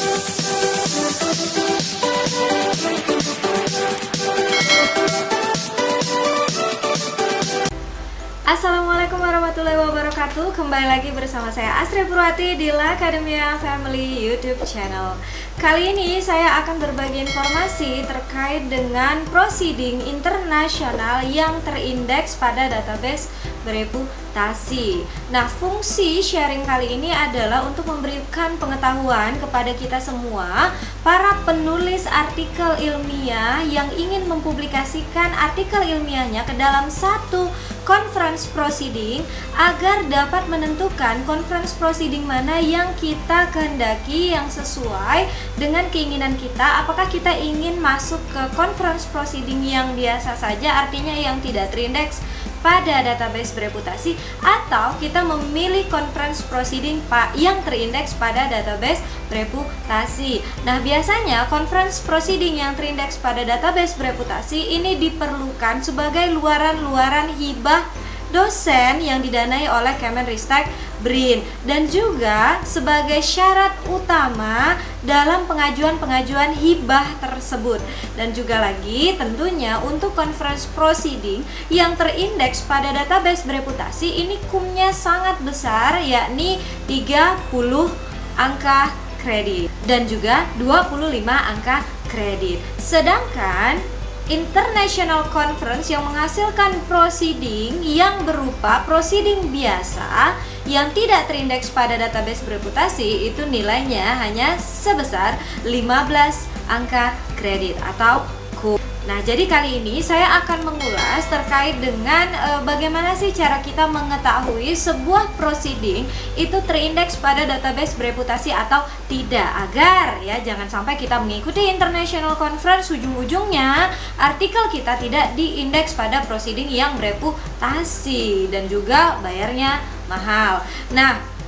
Assalamualaikum warahmatullahi wabarakatuh. Kembali lagi bersama saya Astri Purwati di La Academia Family YouTube channel. Kali ini saya akan berbagi informasi terkait dengan proceeding internasional yang terindeks pada database bereputasi. Nah, fungsi sharing kali ini adalah untuk memberikan pengetahuan kepada kita semua, para penulis artikel ilmiah yang ingin mempublikasikan artikel ilmiahnya ke dalam satu conference proceeding, agar dapat menentukan conference proceeding mana yang kita kehendaki, yang sesuai dengan keinginan kita. Apakah kita ingin masuk ke conference proceeding yang biasa saja, artinya yang tidak terindeks pada database bereputasi, atau kita memilih conference proceeding yang terindeks pada database bereputasi. Nah, biasanya conference proceeding yang terindeks pada database bereputasi ini diperlukan sebagai luaran-luaran hibah dosen yang didanai oleh Kemenristek BRIN, dan juga sebagai syarat utama dalam pengajuan hibah tersebut. Dan juga lagi tentunya untuk conference proceeding yang terindeks pada database bereputasi ini kumnya sangat besar, yakni 30 angka kredit dan juga 25 angka kredit. Sedangkan International Conference yang menghasilkan proceeding yang berupa proceeding biasa yang tidak terindeks pada database bereputasi itu nilainya hanya sebesar 15 angka kredit atau KUK. Nah, jadi kali ini saya akan mengulas terkait dengan bagaimana sih cara kita mengetahui sebuah proceeding itu terindeks pada database bereputasi atau tidak, agar ya jangan sampai kita mengikuti international conference ujung-ujungnya artikel kita tidak diindeks pada proceeding yang bereputasi dan juga bayarnya mahal. Nah,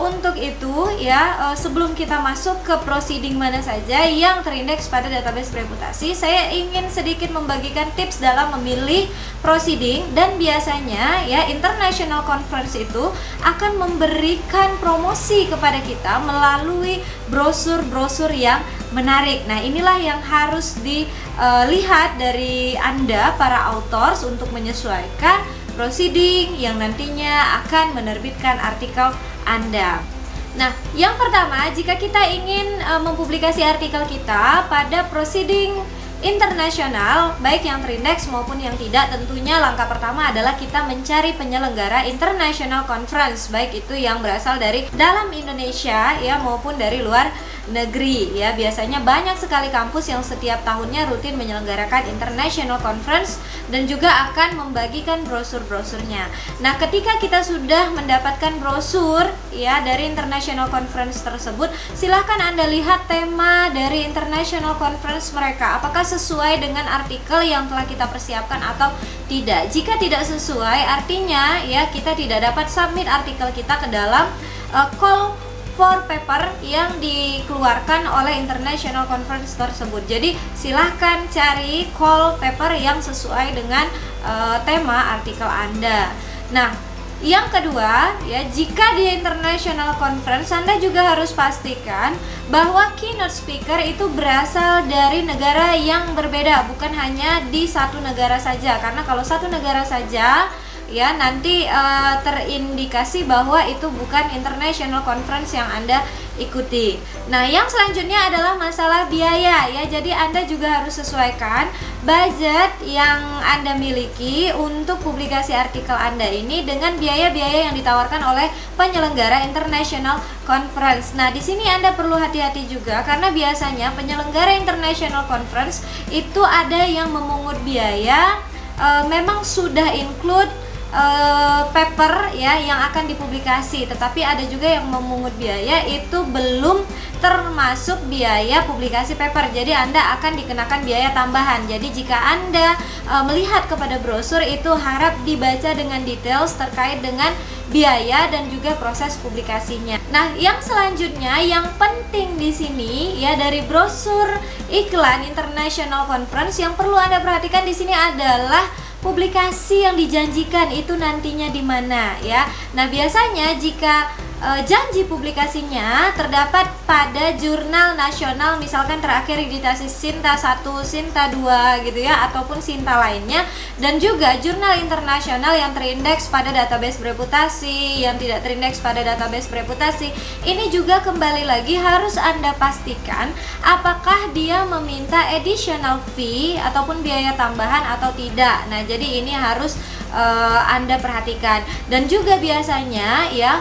untuk itu ya, sebelum kita masuk ke proceeding mana saja yang terindeks pada database bereputasi, saya ingin sedikit membagikan tips dalam memilih proceeding. Dan biasanya ya, international conference itu akan memberikan promosi kepada kita melalui brosur-brosur yang menarik. Nah, inilah yang harus dilihat dari Anda para authors untuk menyesuaikan proceeding yang nantinya akan menerbitkan artikel Anda. Nah, yang pertama, jika kita ingin mempublikasi artikel kita pada proceeding internasional, baik yang terindeks maupun yang tidak, tentunya langkah pertama adalah kita mencari penyelenggara international conference, baik itu yang berasal dari dalam Indonesia ya maupun dari luar negeri ya. Biasanya banyak sekali kampus yang setiap tahunnya rutin menyelenggarakan international conference dan juga akan membagikan brosur-brosurnya. Nah, ketika kita sudah mendapatkan brosur ya dari international conference tersebut, silahkan Anda lihat tema dari international conference mereka, apakah sesuai dengan artikel yang telah kita persiapkan atau tidak. Jika tidak sesuai, artinya ya kita tidak dapat submit artikel kita ke dalam call for paper yang dikeluarkan oleh international conference tersebut. Jadi silahkan cari call paper yang sesuai dengan tema artikel Anda. Nah, yang kedua ya, jika di international conference Anda juga harus pastikan bahwa keynote speaker itu berasal dari negara yang berbeda, bukan hanya di satu negara saja. Karena kalau satu negara saja ya nanti terindikasi bahwa itu bukan international conference yang Anda ikuti. Nah, yang selanjutnya adalah masalah biaya ya. Jadi Anda juga harus sesuaikan budget yang Anda miliki untuk publikasi artikel Anda ini dengan biaya-biaya yang ditawarkan oleh penyelenggara international conference. Nah, di sini Anda perlu hati-hati juga karena biasanya penyelenggara international conference itu ada yang memungut biaya memang sudah include paper ya yang akan dipublikasi, tetapi ada juga yang memungut biaya itu belum termasuk biaya publikasi paper. Jadi Anda akan dikenakan biaya tambahan. Jadi jika Anda melihat kepada brosur itu, harap dibaca dengan details terkait dengan biaya dan juga proses publikasinya. Nah, yang selanjutnya yang penting di sini ya, dari brosur iklan international conference yang perlu Anda perhatikan di sini adalah publikasi yang dijanjikan itu nantinya di mana ya. Nah, biasanya jika janji publikasinya terdapat pada jurnal nasional, misalkan terakhir editasi Sinta 1, Sinta 2 gitu ya, ataupun Sinta lainnya, dan juga jurnal internasional yang terindeks pada database bereputasi, yang tidak terindeks pada database bereputasi. Ini juga kembali lagi harus Anda pastikan apakah dia meminta additional fee ataupun biaya tambahan atau tidak. Nah, jadi ini harus Anda perhatikan. Dan juga biasanya ya,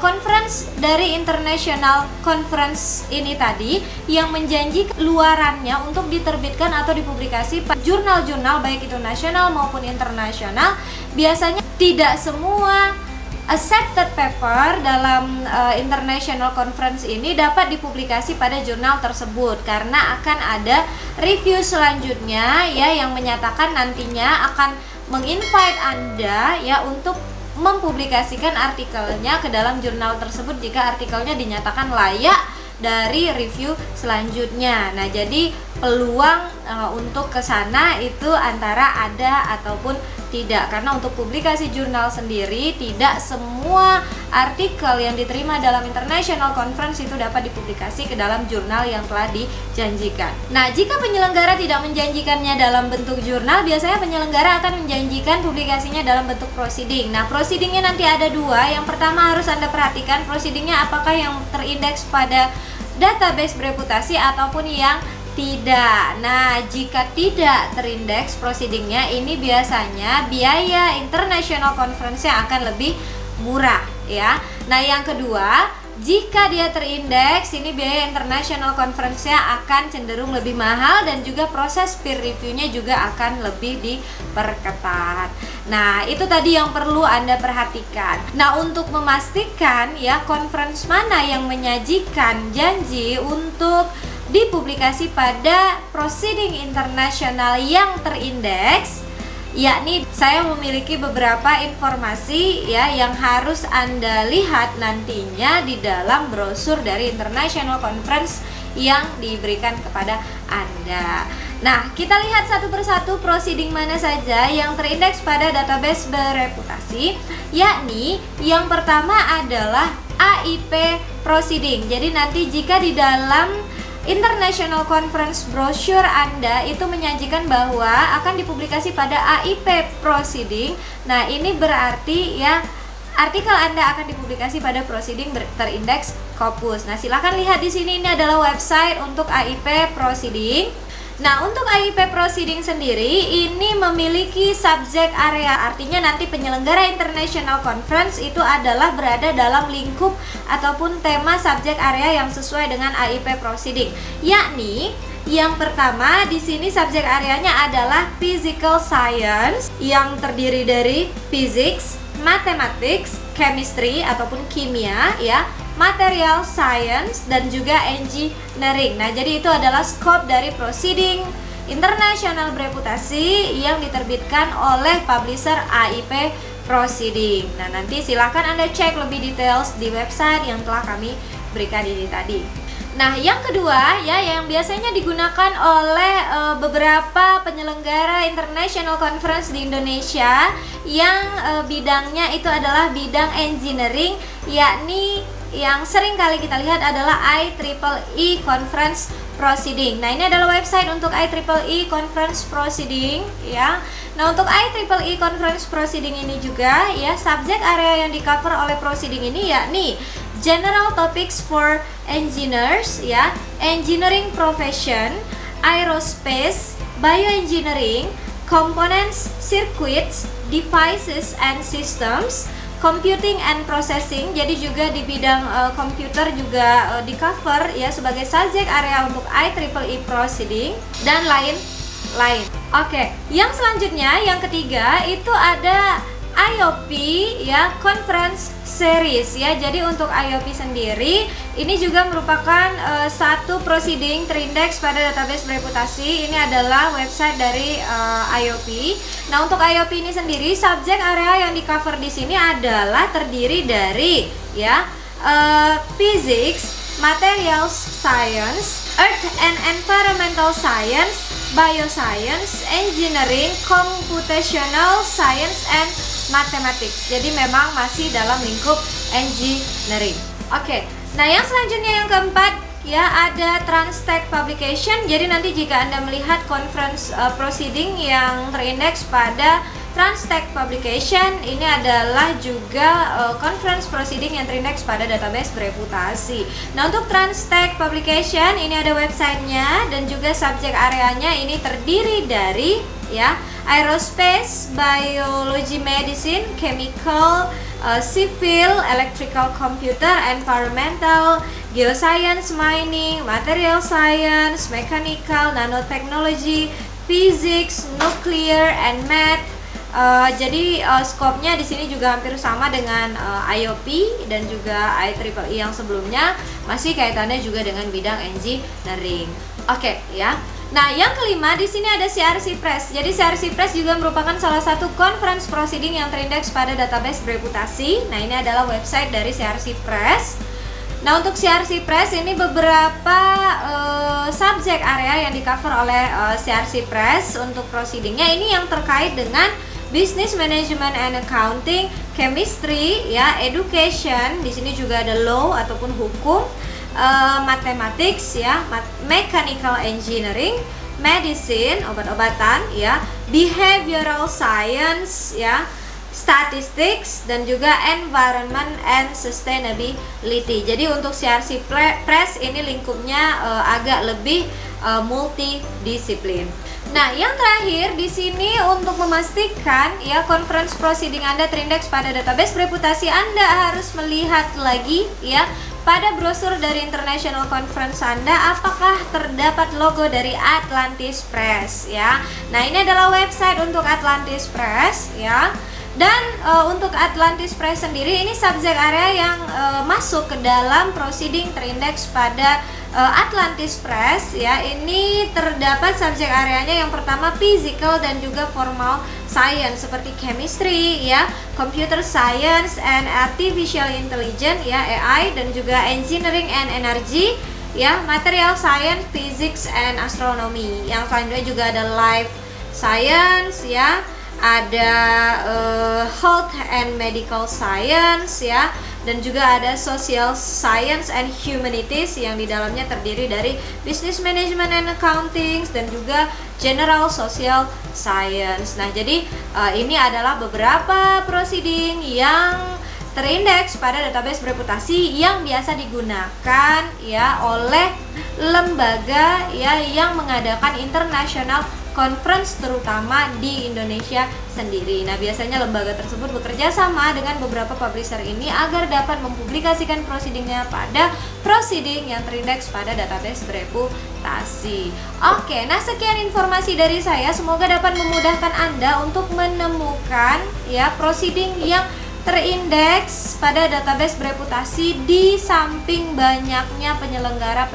conference dari international conference ini tadi yang menjanjikan luarannya untuk diterbitkan atau dipublikasi pada jurnal-jurnal baik itu nasional maupun internasional, biasanya tidak semua accepted paper dalam international conference ini dapat dipublikasi pada jurnal tersebut, karena akan ada review selanjutnya ya, yang menyatakan nantinya akan menginvite Anda ya untuk mempublikasikan artikelnya ke dalam jurnal tersebut jika artikelnya dinyatakan layak dari review selanjutnya. Nah, jadi peluang untuk ke sana itu antara ada ataupun tidak, karena untuk publikasi jurnal sendiri tidak semua artikel yang diterima dalam international conference itu dapat dipublikasi ke dalam jurnal yang telah dijanjikan. Nah, jika penyelenggara tidak menjanjikannya dalam bentuk jurnal, biasanya penyelenggara akan menjanjikan publikasinya dalam bentuk proceeding. Nah, proceedingnya nanti ada dua. Yang pertama harus Anda perhatikan proceedingnya apakah yang terindeks pada database bereputasi ataupun yang tidak. Nah, jika tidak terindeks proceedingnya, ini biasanya biaya international conference-nya akan lebih murah ya. Nah, yang kedua, jika dia terindeks, ini biaya international conference-nya akan cenderung lebih mahal dan juga proses peer review-nya juga akan lebih diperketat. Nah, itu tadi yang perlu Anda perhatikan. Nah, untuk memastikan ya conference mana yang menyajikan janji untuk dipublikasi pada proceeding internasional yang terindeks, yakni saya memiliki beberapa informasi ya yang harus Anda lihat nantinya di dalam brosur dari international conference yang diberikan kepada Anda. Nah, kita lihat satu persatu proceeding mana saja yang terindeks pada database bereputasi, yakni yang pertama adalah AIP proceeding. Jadi nanti jika di dalam International Conference brochure Anda itu menyajikan bahwa akan dipublikasi pada AIP proceeding, nah ini berarti ya artikel Anda akan dipublikasi pada proceeding terindeks Scopus. Nah, silakan lihat di sini, ini adalah website untuk AIP proceeding. Nah, untuk AIP proceeding sendiri ini memiliki subject area, artinya nanti penyelenggara international conference itu adalah berada dalam lingkup ataupun tema subject area yang sesuai dengan AIP proceeding. Yakni yang pertama di sini subject areanya adalah physical science yang terdiri dari physics, mathematics, chemistry ataupun kimia ya, material science dan juga engineering. Nah, jadi itu adalah scope dari proceeding internasional bereputasi yang diterbitkan oleh publisher AIP proceeding. Nah, nanti silahkan Anda cek lebih details di website yang telah kami berikan ini tadi. Nah, yang kedua ya yang biasanya digunakan oleh beberapa penyelenggara international conference di Indonesia yang bidangnya itu adalah bidang engineering, yakni yang sering kali kita lihat adalah IEEE Conference Proceeding. Nah, ini adalah website untuk IEEE Conference Proceeding ya. Nah, untuk IEEE Conference Proceeding ini juga ya, subject area yang di cover oleh proceeding ini yakni General Topics for Engineers ya, Engineering Profession, Aerospace, Bioengineering, Components, Circuits, Devices and Systems, Computing and Processing. Jadi juga di bidang komputer juga di cover ya sebagai subject area untuk IEEE Proceeding dan lain-lain. Oke, yang selanjutnya yang ketiga itu ada IOP ya, Conference Series ya. Jadi untuk IOP sendiri ini juga merupakan satu proceeding terindeks pada database bereputasi. Ini adalah website dari IOP. Nah, untuk IOP ini sendiri subjek area yang di cover di sini adalah terdiri dari ya Physics, Materials Science, Earth and Environmental Science, Bioscience, Engineering, Computational Science and mathematics. Jadi memang masih dalam lingkup engineering. Oke. Nah, yang selanjutnya yang keempat ya ada Transtech Publication. Jadi nanti jika Anda melihat conference proceeding yang terindeks pada Transtech Publication, ini adalah juga conference proceeding yang terindeks pada database bereputasi. Nah, untuk Transtech Publication ini ada websitenya dan juga subjek areanya ini terdiri dari ya aerospace, biology, medicine, chemical, civil, electrical, computer, environmental, geoscience, mining, material science, mechanical, nanotechnology, physics, nuclear, and math. Jadi skopnya di sini juga hampir sama dengan IOP dan juga IEEE yang sebelumnya, masih kaitannya juga dengan bidang engineering. Oke, ya. Nah, yang kelima di sini ada CRC Press. Jadi CRC Press juga merupakan salah satu conference proceeding yang terindeks pada database bereputasi. Nah, ini adalah website dari CRC Press. Nah, untuk CRC Press ini beberapa subjek area yang di cover oleh CRC Press untuk proceedingnya ini yang terkait dengan Business Management and Accounting, Chemistry, ya, Education. Di sini juga ada Law ataupun hukum, Mathematics, ya, Mechanical Engineering, Medicine, obat-obatan, ya, Behavioral Science, ya, Statistics, dan juga Environment and Sustainability. Jadi untuk CRC Press ini lingkupnya agak lebih multidisiplin. Nah, yang terakhir di sini untuk memastikan ya conference proceeding Anda terindeks pada database bereputasi, Anda harus melihat lagi ya pada brosur dari International Conference Anda apakah terdapat logo dari Atlantis Press ya. Nah, ini adalah website untuk Atlantis Press ya. Dan untuk Atlantis Press sendiri ini subjek area yang masuk ke dalam proceeding terindeks pada Atlantis Press ya. Ini terdapat subjek areanya yang pertama physical dan juga formal science seperti chemistry ya, computer science and artificial intelligence ya, AI, dan juga engineering and energy ya, material science, physics and astronomy. Yang selanjutnya juga ada life science ya, ada health and medical science ya, dan juga ada social science and humanities yang di dalamnya terdiri dari business management and accounting dan juga general social science. Nah, jadi ini adalah beberapa proceeding yang terindeks pada database bereputasi yang biasa digunakan ya oleh lembaga ya yang mengadakan international conference terutama di Indonesia sendiri. Nah, biasanya lembaga tersebut bekerja sama dengan beberapa publisher ini agar dapat mempublikasikan proceedingnya pada proceeding yang terindeks pada database bereputasi. Oke, nah sekian informasi dari saya. Semoga dapat memudahkan Anda untuk menemukan ya proceeding yang terindeks pada database bereputasi di samping banyaknya penyelenggara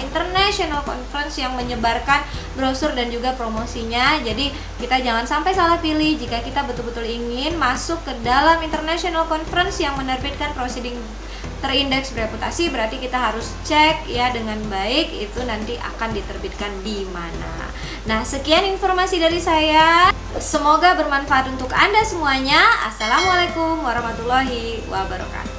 international conference yang menyebarkan brosur dan juga promosinya. Jadi kita jangan sampai salah pilih jika kita betul-betul ingin masuk ke dalam international conference yang menerbitkan proceeding terindeks bereputasi, berarti kita harus cek ya dengan baik itu nanti akan diterbitkan di mana. Nah, sekian informasi dari saya. Semoga bermanfaat untuk Anda semuanya. Assalamualaikum warahmatullahi wabarakatuh.